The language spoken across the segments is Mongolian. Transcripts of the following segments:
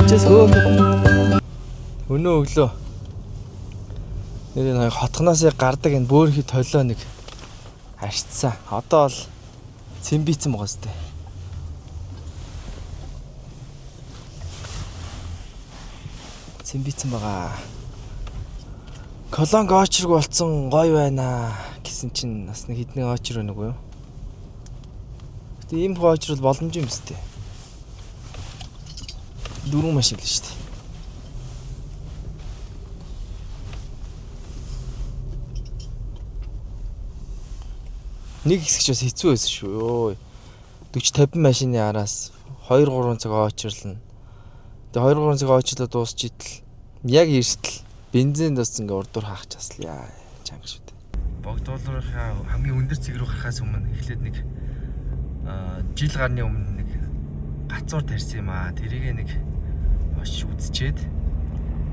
Ничээс хөөх. Өнөө өглөө. Нэр нэг хотгоноос гардаг энэ бөөрхий толио нэг арчсан. Одоо бол цэмбийцэн байгаа сте. Цэмбийцэн байгаа. Колонг очрог болцсон гоё байна гэсэн чинь бас нэг хідний очр байна уу юу? Гэтэ ийм очрол боломж юм сте. Дөрөв машин л шүү дээ. Нэг хэсэг ч бас хэцүү байсан шүү. 40-50 машины араас 2-3 цаг очрлно. Тэгээ 2-3 цаг очрлоо дуусчихдээ яг эртэл бензин дос ингээ урдуур хаах часлаа. Чанга шүү дээ. Богдуулуурынхаа хамгийн өндөр цэг рүү гарахаас өмнө эхлээд нэг жил гарны өмнө нэг гацуур тарьсан юм аа. Тэрийг нэг маш үзчихэд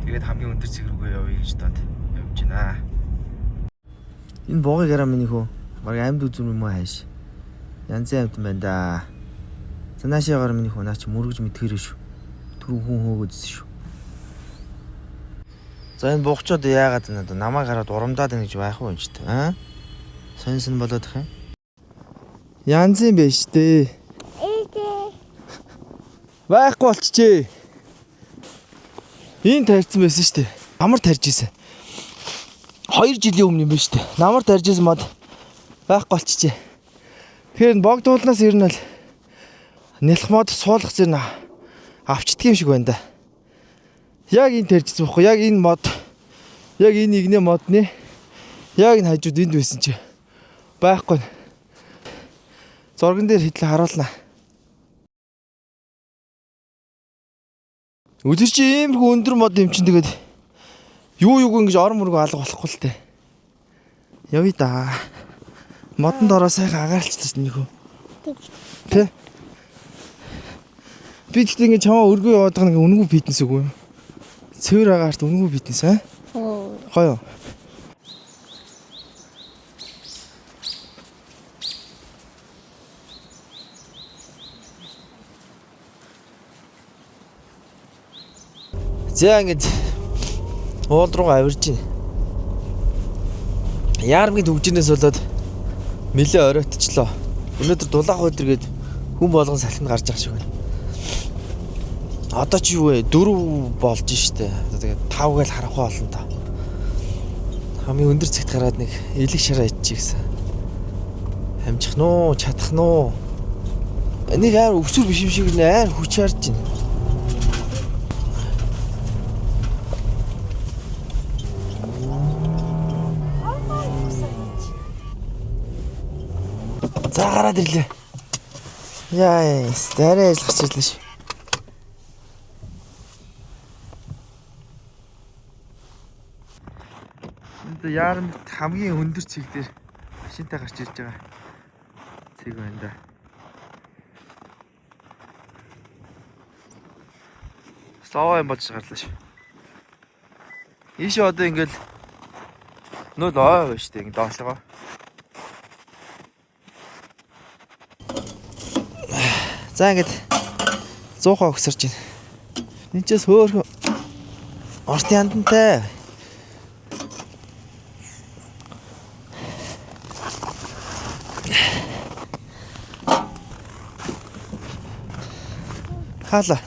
тэгээд хамгийн өндөр цэг рүүгээ явъя гэж дод явж байна. Энэ богыг гараа миний хөө. Баг амьд үзүм юм уу хайш. Янзын амьд байна да. Цанаашаагаар миний хөө наач мөргөж мэдгэрээ шүү. Түрүү хүн хөөгөөдсөн шүү. За энэ богчод яагаад надад намайг хараад урамдаад байна гэж байх уу энэ ч аа? Сонсон болоод их юм. Янзын биш дээ. Байхгүй болчихжээ. Энэ тарьсан байсан шүү дээ. Намар тарьж исэн. 2 жилийн өмнө юм байна шүү дээ. Намар тарьж исэн мод байхгүй болчихжээ. Тэгэхээр богдуулнаас ер нь л нэлх мод суулгах зэрэг авчдг юм шиг байна да. Яг энэ тарьжсэн бохгүй. Яг энэ мод. Яг энэ игнэ модны. Яг энэ хажууд энд байсан чи байхгүй. Зурган дээр хэдлээ харуулнаа. Өдөр чи ийм их өндөр мод юм чин тэгээд юу ингэж орон мөргөө алга болохгүй л дээ. Явъя да. Модонд ороо сайхан агаарчлаа нэг хөө. Тэ. Би тэгтээ ингэ чамаа өргөө яваад байгаа нэг үнгүй фитнес үгүй юу? Цэвэр агаарт үнгүй фитнес аа? Гоё. За ингэж уул руугаа авирж байна. Яармгийн төгжинээс болоод нэлээ оройтчлоо. Өнөөдөр дулаах өдөр гээд хүн болгон салхинд гарч байгаа шиг байна. Одоо ч юу вэ? 4 болж штэ. Тэгээд 5 гээл харахгүй болно та. Хамгийн өндөр цэгт гараад нэг элэг шараа иччих гэсэн. Хамжих нуу, чадах нуу. Энийг аяар өвсөр биш юм шиг нээр хүч харж байна. За гараад ирлээ. Яа, старай ажиллаж ирлээ шүү. Энд яарам хамгийн өндөр цэг дээр машинтай гарч ирж байгаа. Цэг байна да. Слоо юм болж гарлаа шүү. Ийш одоо ингээл нөл ой байна шүү дээ. Ингэ доошлогоо. За ингэж 100 өгсөрж байна. Ничээс хөөхөн орт яндантай. Хаалаа.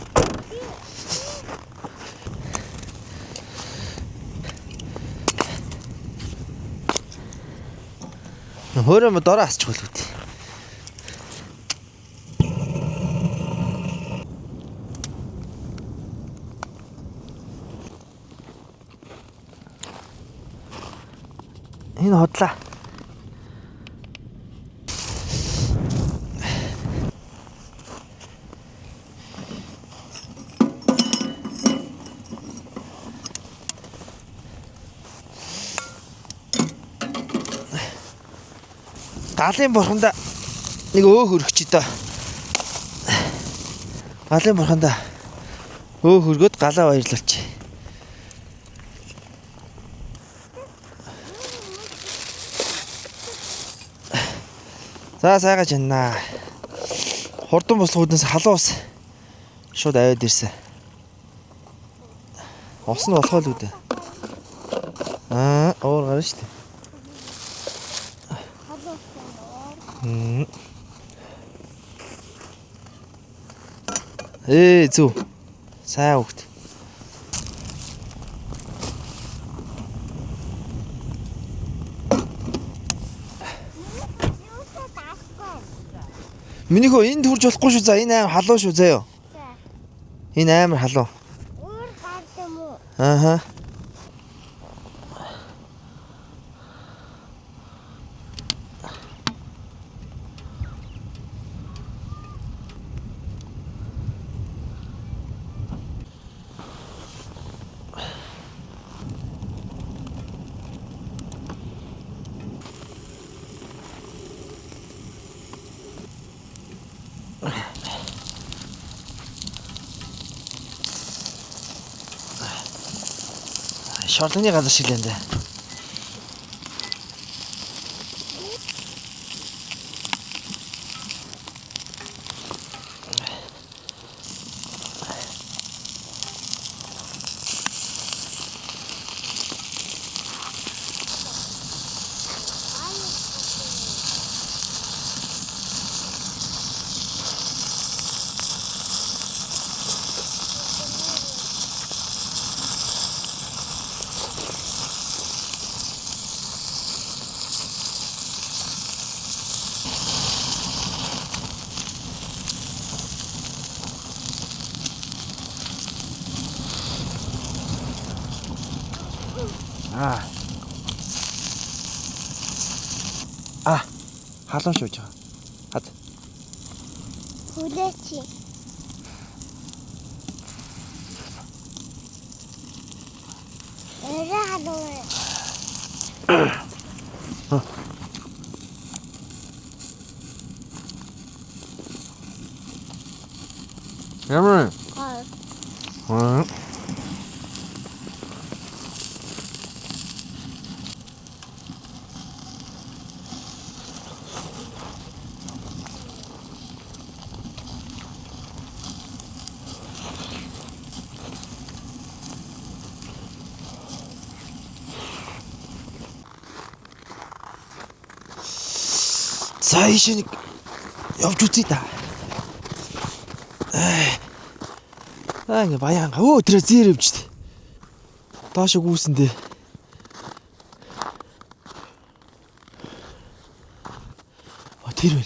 Хөрөм дороо асчих болов. Энэ хотлаа. Галын бурханда нэг хөргөч доо. Галын бурханда хөргөд галаа баярлуулчих. За сайгаж байна. Хурдан буслахуудаас халуус шууд аваад ирсэн. Ус нь болохоо л үүдээ. Уур гарна шүү дээ. Зү. Сайн хөвгт. Миний хөө энд хурж болохгүй шүү. За энэ аим халуун шүү заяа. Энэ амар халуун. Уур гардам уу? Ааха. Шорлогны газар шиг л энэ. Халуун шууж байгаа. Хад. Хүлээч. Халуун. Ямар? За ийш нэг явж үзье та. Ингээ баян өөдрөө зээрвчтэй. Доошо гүйсэндээ. Тэр вэ.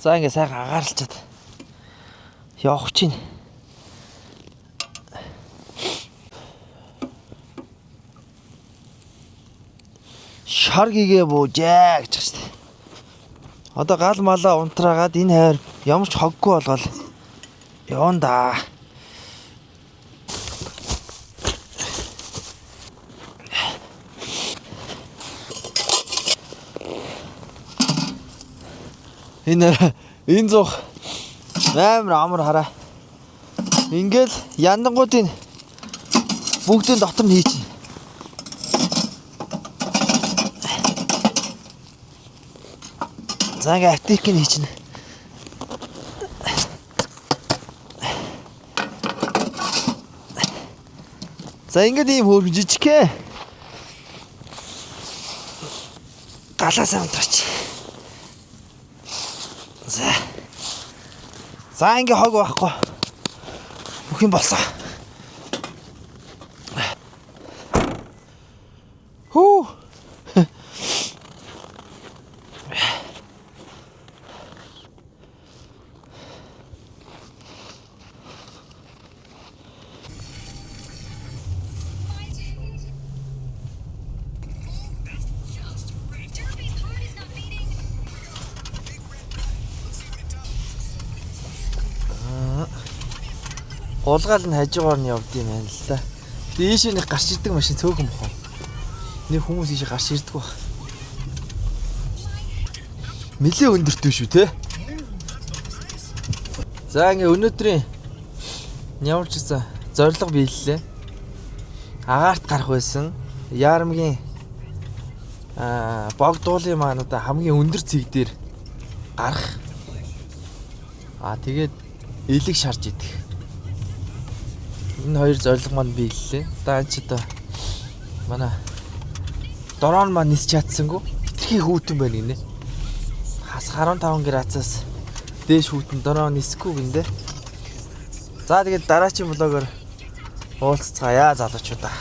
За ингээ сайхан агаарлчаад явах чинь. Шар гигээ буужаа гэж байна шүү дээ. Одоо гал малаа унтраагаад энэ хайр ямар ч хоггүй болгоол явна да. Энэ зух амар амар хараа. Ингээл яндангуудын бүгдийн дотор нь хийчих. За ингээ аптекийг хийчихнэ. За ингээд ийм хөөрхөн жижигхэ. Галаасаа унтраач. За ингээ хог байхгүй. Бүх юм болсон. Хүү. Гулгаал нь хажуугаар нь явд юм байна л да. Дээшээ нэг гарч ирдэг машин цөөхөн бохоо. Нэг хүмүүс ийшээ гарч ирдэг баг. Нилээ өндөртэй шүү те. За ингээ өнөөдрийн ямар ч гэсэн зорилго биеллээ. Агаарт гарах байсан. Яармгийн богдуулын маань одоо хамгийн өндөр цэг дээр гарах. Тэгээд элэг шарж идэх. Энэ хоёр зорилго маань биеллээ. Одоо энэ ч одоо манай дрон маань нисч чадсангүй. Хитрхи хүүтэн байна гинэ. Хас 15 градусаас дээш хүүтэн дрон нисэхгүй гиндэ. За тэгээд дараагийн влогоор уулзцгаая залуучуудаа.